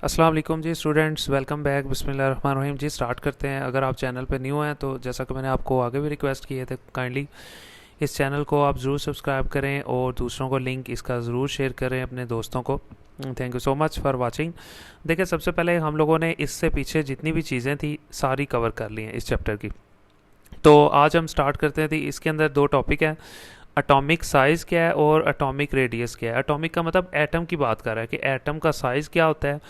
अस्सलाम वालेकुम जी students, welcome back. बिस्मिल्लाहिर्रहमानिर्रहीम जी, स्टार्ट करते हैं। अगर आप चैनल पे न्यू हैं तो जैसा कि मैंने आपको आगे भी रिक्वेस्ट किए थे, काइंडली इस चैनल को आप ज़रूर सब्सक्राइब करें और दूसरों को लिंक इसका ज़रूर शेयर करें अपने दोस्तों को। Thank you so much for watching. देखिए, सबसे पहले हम लोगों ने इससे पीछे जितनी भी चीज़ें थी सारी कवर कर ली हैं इस चैप्टर की। तो आज हम स्टार्ट करते हैं। इसके अंदर दो टॉपिक हैं, एटॉमिक साइज़ क्या है और एटॉमिक रेडियस क्या है। एटॉमिक का मतलब एटम की बात कर रहा है कि एटम का साइज़ क्या होता है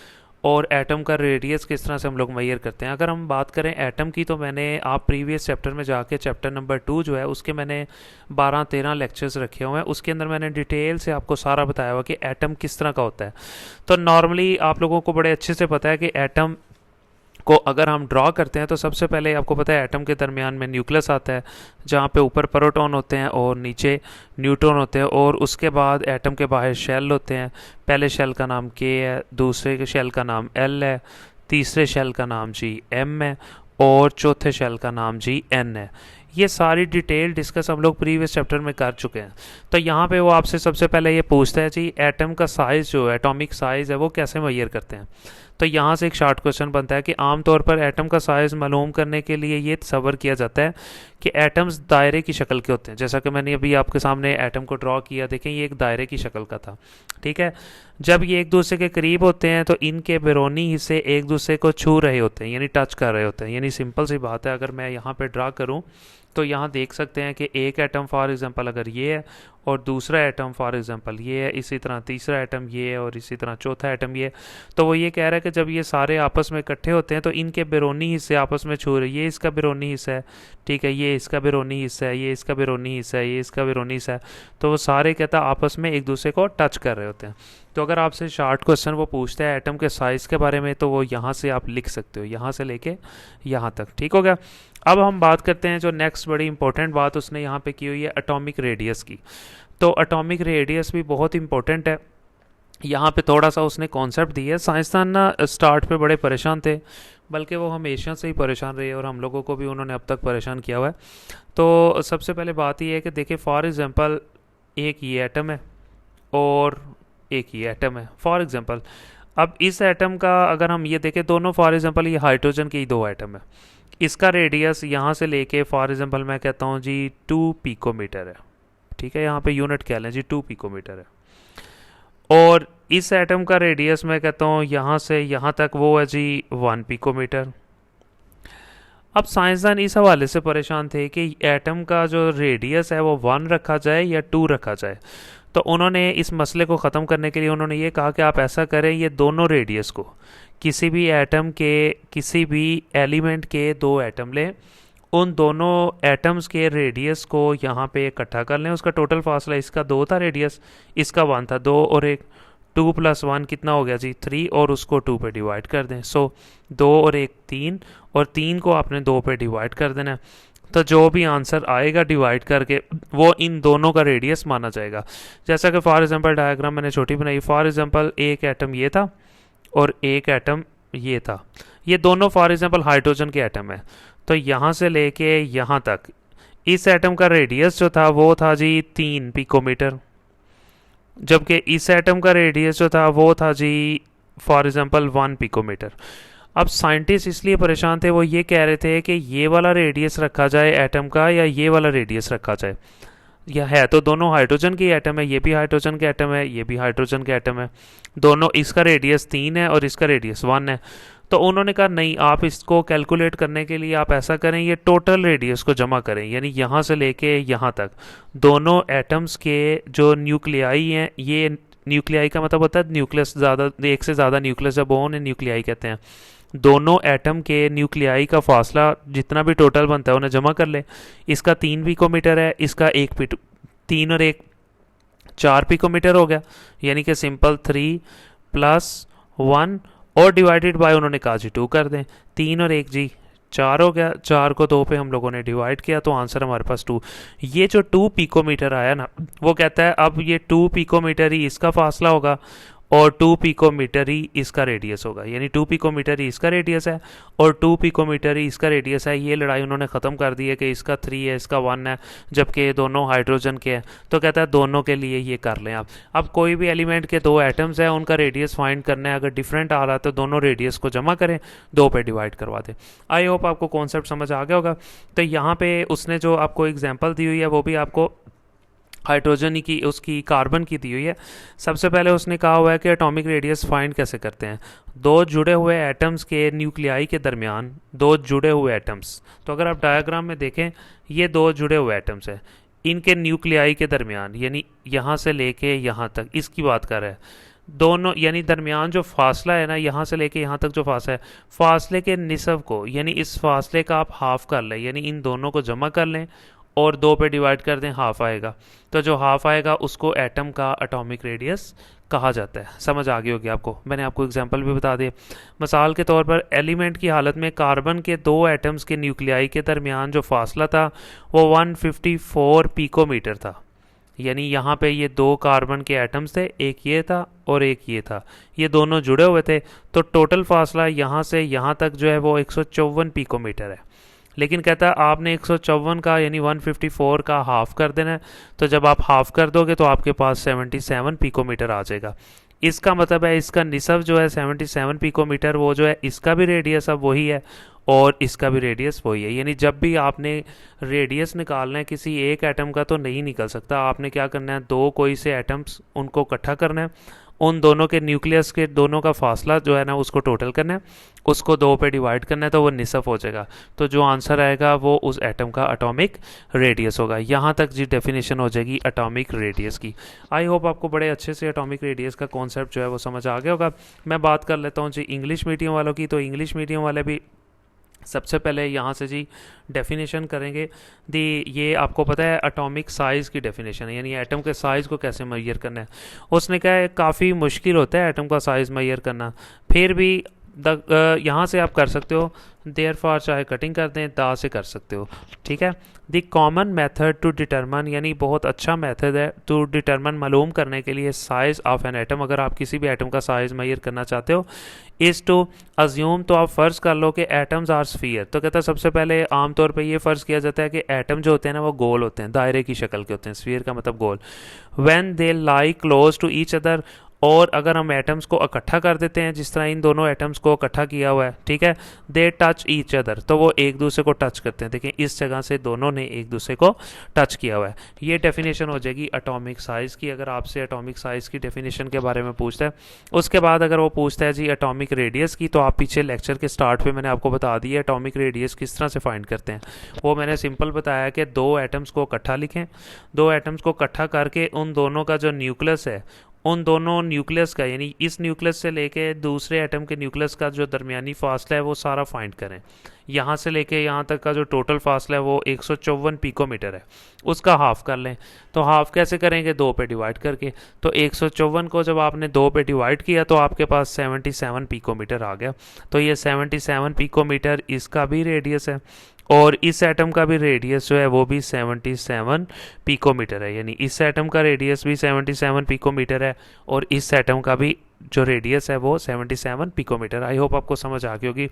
और एटम का रेडियस किस तरह से हम लोग मेजर करते हैं। अगर हम बात करें एटम की, तो मैंने आप प्रीवियस चैप्टर में जाके चैप्टर नंबर 2 जो है उसके मैंने 12-13 लेक्चर्स रखे हुए हैं। उसके अंदर मैंने डिटेल से आपको सारा बताया हुआ कि एटम किस तरह का होता है। तो नॉर्मली आप लोगों को बड़े अच्छे से पता है कि एटम को अगर हम ड्रॉ करते हैं तो सबसे पहले आपको पता है एटम के दरमियान में न्यूक्लियस आता है, जहाँ पे ऊपर प्रोटॉन होते हैं और नीचे न्यूट्रॉन होते हैं। और उसके बाद एटम के बाहर शेल होते हैं। पहले शेल का नाम के है, दूसरे के शेल का नाम एल है, तीसरे शेल का नाम जी एम है और चौथे शेल का नाम जी एन है। ये सारी डिटेल डिस्कस हम लोग प्रीवियस चैप्टर में कर चुके हैं। तो यहाँ पे वो आपसे सबसे पहले ये पूछता है जी एटम का साइज़ जो है, एटॉमिक साइज़ है, वो कैसे मेजर करते हैं। तो यहाँ से एक शॉर्ट क्वेश्चन बनता है कि आमतौर पर एटम का साइज़ मालूम करने के लिए ये तस्वर किया जाता है कि एटम्स दायरे की शक्ल के होते हैं। जैसा कि मैंने अभी आपके सामने एटम को ड्रॉ किया, देखें ये एक दायरे की शक्ल का था, ठीक है। जब ये एक दूसरे के करीब होते हैं तो इनके बैरूनी हिस्से एक दूसरे को छू रहे होते हैं, यानी टच कर रहे होते हैं। यानी सिंपल सी बात है, अगर मैं यहाँ पे ड्रा करूँ तो यहाँ देख सकते हैं कि एक एटम फॉर एग्जांपल अगर ये है और दूसरा एटम फॉर एग्जांपल ये है, इसी तरह तीसरा एटम ये है और इसी तरह चौथा एटम ये है। तो वो ये कह रहा है कि जब ये सारे आपस में इकट्ठे होते हैं तो इनके बैरूनी हिस्से आपस में छू रहे, ये इसका बैरूनी हिस्सा है, ठीक है, ये इसका बैरूनी हिस्सा है, ये इसका बैरूनी हिस्सा है, ये इसका बैरूनी हिस्सा है। तो वो सारे कहता है आपस में एक दूसरे को टच कर रहे होते हैं। तो अगर आपसे शॉर्ट क्वेश्चन वो पूछता है एटम के साइज़ के बारे में, तो वो यहाँ से आप लिख सकते हो, यहाँ से लेके यहाँ तक, ठीक हो गया। अब हम बात करते हैं जो नेक्स्ट बड़ी इंपॉर्टेंट बात उसने यहाँ पे की हुई है, एटॉमिक रेडियस की। तो एटॉमिक रेडियस भी बहुत इंपॉर्टेंट है। यहाँ पे थोड़ा सा उसने कॉन्सेप्ट दिया है। साइंसदान ना स्टार्ट पे बड़े परेशान थे, बल्कि वो हमेशा से ही परेशान रहे और हम लोगों को भी उन्होंने अब तक परेशान किया हुआ है। तो सबसे पहले बात ये है कि देखिए, फॉर एग्जांपल एक ये एटम है और एक ही एटम है फॉर एग्जांपल। अब इस एटम का अगर हम ये देखें, दोनों फॉर एग्जांपल ये हाइड्रोजन के ही दो एटम है। इसका रेडियस यहाँ से लेके फॉर एग्जांपल मैं कहता हूँ जी 2 पिकोमीटर है, ठीक है। यहाँ पे यूनिट क्या लें जी, 2 पिकोमीटर है। और इस एटम का रेडियस मैं कहता हूँ यहाँ से यहाँ तक वो है जी 1 पिकोमीटर। अब साइंसदान इस हवाले से परेशान थे कि एटम का जो रेडियस है वो 1 रखा जाए या 2 रखा जाए। तो उन्होंने इस मसले को ख़त्म करने के लिए उन्होंने ये कहा कि आप ऐसा करें, ये दोनों रेडियस को किसी भी एटम के किसी भी एलिमेंट के दो एटम लें, उन दोनों एटम्स के रेडियस को यहाँ पे इकट्ठा कर लें। उसका टोटल फासला, इसका 2 था रेडियस, इसका 1 था। 2 और 1, 2 + 1 कितना हो गया जी 3, और उसको 2 पे डिवाइड कर दें। सो 2 और 1 3, और 3 को आपने 2 पे डिवाइड कर देना है। तो जो भी आंसर आएगा डिवाइड करके वो इन दोनों का रेडियस माना जाएगा। जैसा कि फॉर एग्जांपल डायग्राम मैंने छोटी बनाई, फॉर एग्जांपल एक एटम ये था और एक एटम ये था। ये दोनों फॉर एग्जांपल हाइड्रोजन के एटम है। तो यहाँ से लेके यहाँ तक इस एटम का रेडियस जो था वो था जी 3 पिकोमीटर, जबकि इस एटम का रेडियस जो था वो था जी फॉर एग्जांपल 1 पिकोमीटर। अब साइंटिस्ट इसलिए परेशान थे, वो ये कह रहे थे कि ये वाला रेडियस रखा जाए एटम का या ये वाला रेडियस रखा जाए। यह है तो दोनों हाइड्रोजन की एटम है, ये भी हाइड्रोजन के एटम है, ये भी हाइड्रोजन के एटम है। दोनों, इसका रेडियस 3 है और इसका रेडियस 1 है। तो उन्होंने कहा नहीं, आप इसको कैलकुलेट करने के लिए आप ऐसा करें, ये टोटल रेडियस को जमा करें, यानी यहाँ से लेके यहाँ तक दोनों एटम्स के जो न्यूक्लियाई हैं, ये न्यूक्लियाई का मतलब होता है न्यूक्लियस, ज़्यादा एक से ज़्यादा न्यूक्लियस जब हो उन्हें न्यूक्लियाई कहते हैं। दोनों एटम के न्यूक्लियाई का फासला जितना भी टोटल बनता है उन्हें जमा कर ले। इसका 3 पिकोमीटर है, इसका 3 और 1 4 पिकोमीटर हो गया, यानी कि सिंपल 3 + 1 और डिवाइडेड बाय उन्होंने कहा जी 2 कर दें। 3 और 1 जी 4 हो गया, 4 को 2 पे हम लोगों ने डिवाइड किया तो आंसर हमारे पास 2। ये जो 2 पिकोमीटर आया ना, वो कहता है अब ये 2 पिकोमीटर ही इसका फासला होगा और 2 पिकोमीटर ही इसका रेडियस होगा, यानी 2 पिकोमीटर ही इसका रेडियस है और 2 पिकोमीटर ही इसका रेडियस है। ये लड़ाई उन्होंने ख़त्म कर दी है कि इसका 3 है इसका 1 है, जबकि ये दोनों हाइड्रोजन के हैं। तो कहता है दोनों के लिए ये कर लें आप। अब कोई भी एलिमेंट के दो एटम्स हैं, उनका रेडियस फाइंड करना है, अगर डिफरेंट आ रहा है तो दोनों रेडियस को जमा करें, 2 पे डिवाइड करवा दें। आई होप आपको कॉन्सेप्ट समझ आ गया होगा। तो यहाँ पे उसने जो आपको एग्जाम्पल दी हुई है वो भी आपको हाइड्रोजन की उसकी कार्बन की दी हुई है। सबसे पहले उसने कहा हुआ है कि एटॉमिक रेडियस फाइंड कैसे करते हैं। दो जुड़े हुए एटम्स के न्यूक्लियाई के दरमियान, दो जुड़े हुए एटम्स, तो अगर आप डायग्राम में देखें ये दो जुड़े हुए एटम्स हैं, इनके न्यूक्लियाई के दरमियान यानी यहाँ से लेके यहाँ तक इसकी बात कर रहा है। दोनों यानी दरमियान जो फासला है ना, यहाँ से लेके यहाँ तक जो फासला है, फासले के निसब को यानी इस फासले का आप हाफ कर लें, यानी इन दोनों को जमा कर लें और 2 पे डिवाइड कर दें, हाफ आएगा। तो जो हाफ आएगा उसको एटम का एटॉमिक रेडियस कहा जाता है। समझ आ गई होगी आपको, मैंने आपको एग्जांपल भी बता दिए। मिसाल के तौर पर एलिमेंट की हालत में कार्बन के 2 एटम्स के न्यूक्लियाई के दरमियान जो फासला था वो 154 पिकोमीटर था। यानी यहाँ पे ये 2 कार्बन के एटम्स थे, एक ये था और एक ये था, ये दोनों जुड़े हुए थे। तो टोटल फासला यहाँ से यहाँ तक जो है वो 154 पिकोमीटर है। लेकिन कहता है आपने 154 का यानी 154 का हाफ कर देना है। तो जब आप हाफ कर दोगे तो आपके पास 77 पिकोमीटर आ जाएगा। इसका मतलब है इसका निसब जो है 77 पिकोमीटर, वो जो है इसका भी रेडियस अब वही है और इसका भी रेडियस वही है। यानी जब भी आपने रेडियस निकालना है किसी एक एटम का तो नहीं निकल सकता, आपने क्या करना है, दो कोई से एटम्स उनको इकट्ठा करना है, उन दोनों के न्यूक्लियस के दोनों का फासला जो है ना उसको टोटल करना है, उसको 2 पे डिवाइड करना है तो वो निसफ हो जाएगा। तो जो आंसर आएगा वो उस एटम का एटॉमिक रेडियस होगा। यहाँ तक जी डेफिनेशन हो जाएगी एटॉमिक रेडियस की। आई होप आपको बड़े अच्छे से एटॉमिक रेडियस का कॉन्सेप्ट जो है वो समझ आ गया होगा। मैं बात कर लेता हूँ जी इंग्लिश मीडियम वालों की। तो इंग्लिश मीडियम वाले भी सबसे पहले यहाँ से जी डेफिनेशन करेंगे दी। ये आपको पता है एटॉमिक साइज़ की डेफिनेशन है, यानी एटम के साइज़ को कैसे मेजर करना है। उसने कहा है काफ़ी मुश्किल होता है एटम का साइज़ मेजर करना, फिर भी यहाँ से आप कर सकते हो, देयर फॉर चाहे कटिंग कर दें, दा से कर सकते हो, ठीक है। The common method to determine, यानी बहुत अच्छा मेथड है टू डिटरमन, मालूम करने के लिए साइज़ ऑफ एन एटम, अगर आप किसी भी एटम का साइज़ मेजर करना चाहते हो, इज़ टू अज्यूम, तो आप फ़र्ज़ कर लो कि एटम्स आर स्फीयर। तो कहता है सबसे पहले आमतौर पे ये फ़र्ज़ किया जाता है कि एटम जो होते हैं ना वो गोल होते हैं, दायरे की शक्ल के होते हैं, स्फीयर का मतलब गोल। When they lie close to each other, और अगर हम एटम्स को इकट्ठा कर देते हैं जिस तरह इन दोनों एटम्स को इकट्ठा किया हुआ है, ठीक है, दे टच ईच अदर, तो वो एक दूसरे को टच करते हैं। देखिए इस जगह से दोनों ने एक दूसरे को टच किया हुआ है। ये डेफिनेशन हो जाएगी एटॉमिक साइज़ की। अगर आपसे एटॉमिक साइज़ की डेफिनेशन के बारे में पूछता है, उसके बाद अगर वो पूछता है जी एटॉमिक रेडियस की, तो आप पीछे लेक्चर के स्टार्ट पे मैंने आपको बता दिया एटॉमिक रेडियस किस तरह से फाइंड करते हैं। वो मैंने सिंपल बताया कि 2 एटम्स को इकट्ठा लिखें, 2 एटम्स को इकट्ठा करके उन दोनों का जो न्यूक्लियस है, उन दोनों न्यूक्लियस का यानी इस न्यूक्लियस से लेके दूसरे एटम के न्यूक्लियस का जो दरमियानी फासला है वो सारा फाइंड करें। यहाँ से लेके यहाँ तक का जो टोटल फासला है वो 154 पिकोमीटर है, उसका हाफ कर लें। तो हाफ कैसे करेंगे, 2 पे डिवाइड करके। तो 154 को जब आपने 2 पे डिवाइड किया तो आपके पास 77 पिकोमीटर आ गया। तो ये 77 पिकोमीटर इसका भी रेडियस है और इस एटम का भी रेडियस जो है वो भी 77 पिकोमीटर है, यानी इस एटम का रेडियस भी 77 पिकोमीटर है और इस एटम का भी जो रेडियस है वो 77 पिकोमीटर। आई होप आपको समझ आ गई होगी।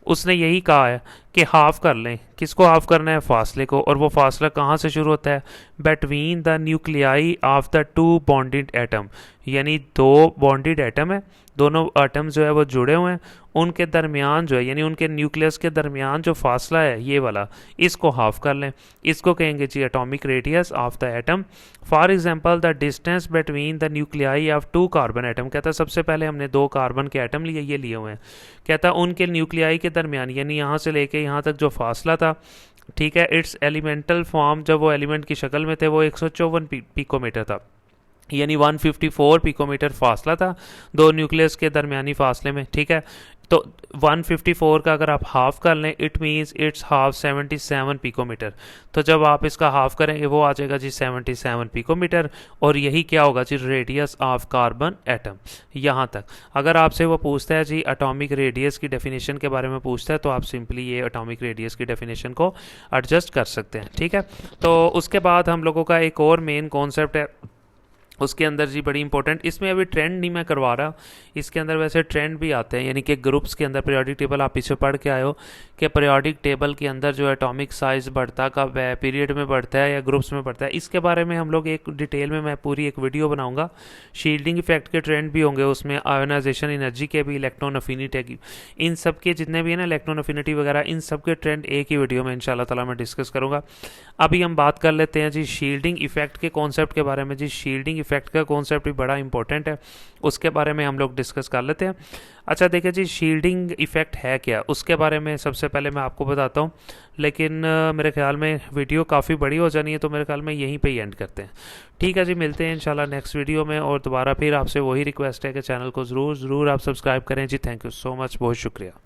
उसने यही कहा है कि हाफ कर लें, किसको हाफ करना है, फासले को, और वो फासला कहाँ से शुरू होता है, between the nuclei of the 2 bonded atom, यानी 2 बॉन्डेड एटम है, दोनों एटम जो है वो जुड़े हुए हैं, उनके दरमियान जो है यानी उनके न्यूक्लियस के दरमियान जो फासला है ये वाला, इसको हाफ कर लें। इसको कहेंगे जी atomic radius of the atom. For example the distance between the nuclei of 2 carbon atom, कहता है सबसे पहले हमने 2 कार्बन के एटम लिए, ये लिए हुए हैं, कहता है उनके न्यूक्लियाई के दरमियान यानी यहाँ से लेके यहाँ तक जो फासला था, ठीक है, इट्स एलिमेंटल फॉर्म, जब वो एलिमेंट की शक्ल में थे वो 154 पिकोमीटर था, यानी 154 पिकोमीटर फासला था 2 न्यूक्लियस के दरमियानी फासले में, ठीक है। तो 154 का अगर आप हाफ कर लें, it means it's half 77 picometre. तो जब आप इसका हाफ करेंगे वो आ जाएगा जी 77 पिकोमीटर, और यही क्या होगा जी रेडियस ऑफ कार्बन एटम। यहाँ तक अगर आपसे वो पूछता है जी एटॉमिक रेडियस की डेफिनेशन के बारे में पूछता है तो आप सिंपली ये एटॉमिक रेडियस की डेफिनेशन को एडजस्ट कर सकते हैं, ठीक है। तो उसके बाद हम लोगों का एक और मेन कॉन्सेप्ट है उसके अंदर जी बड़ी इंपॉर्टेंट, इसमें अभी ट्रेंड नहीं मैं करवा रहा, इसके अंदर वैसे ट्रेंड भी आते हैं, यानी कि ग्रुप्स के अंदर पीरियोडिक टेबल आप पीछे पढ़ के आए हो कि पीरियोडिक टेबल के अंदर जो एटॉमिक साइज बढ़ता कब है, पीरियड में बढ़ता है या ग्रुप्स में बढ़ता है। इसके बारे में हम लोग एक डिटेल में मैं पूरी एक वीडियो बनाऊंगा। शील्डिंग इफेक्ट के ट्रेंड भी होंगे उसमें, आयोनाइजेशन एनर्जी के भी, इलेक्ट्रॉन अफिनिटी की, इन सब के जितने भी है ना इलेक्ट्रॉन अफिनिटी वगैरह, इन सब के ट्रेंड एक ही वीडियो में इंशाल्लाह ताला मैं डिस्कस करूंगा। अभी हम बात कर लेते हैं जी शील्डिंग इफेक्ट के कॉन्सेप्ट के बारे में। जी शील्डिंग इफेक्ट का कॉन्सेप्ट भी बड़ा इंपॉर्टेंट है, उसके बारे में हम लोग डिस्कस कर लेते हैं। अच्छा देखिए जी, शील्डिंग इफेक्ट है क्या, उसके बारे में सबसे पहले मैं आपको बताता हूँ, लेकिन मेरे ख्याल में वीडियो काफ़ी बड़ी हो जानी है, तो मेरे ख्याल में यहीं पे ही एंड करते हैं। ठीक है जी, मिलते हैं इंशाल्लाह नेक्स्ट वीडियो में, और दोबारा फिर आपसे वही रिक्वेस्ट है कि चैनल को ज़रूर आप सब्सक्राइब करें जी। थैंक यू सो मच, बहुत शुक्रिया।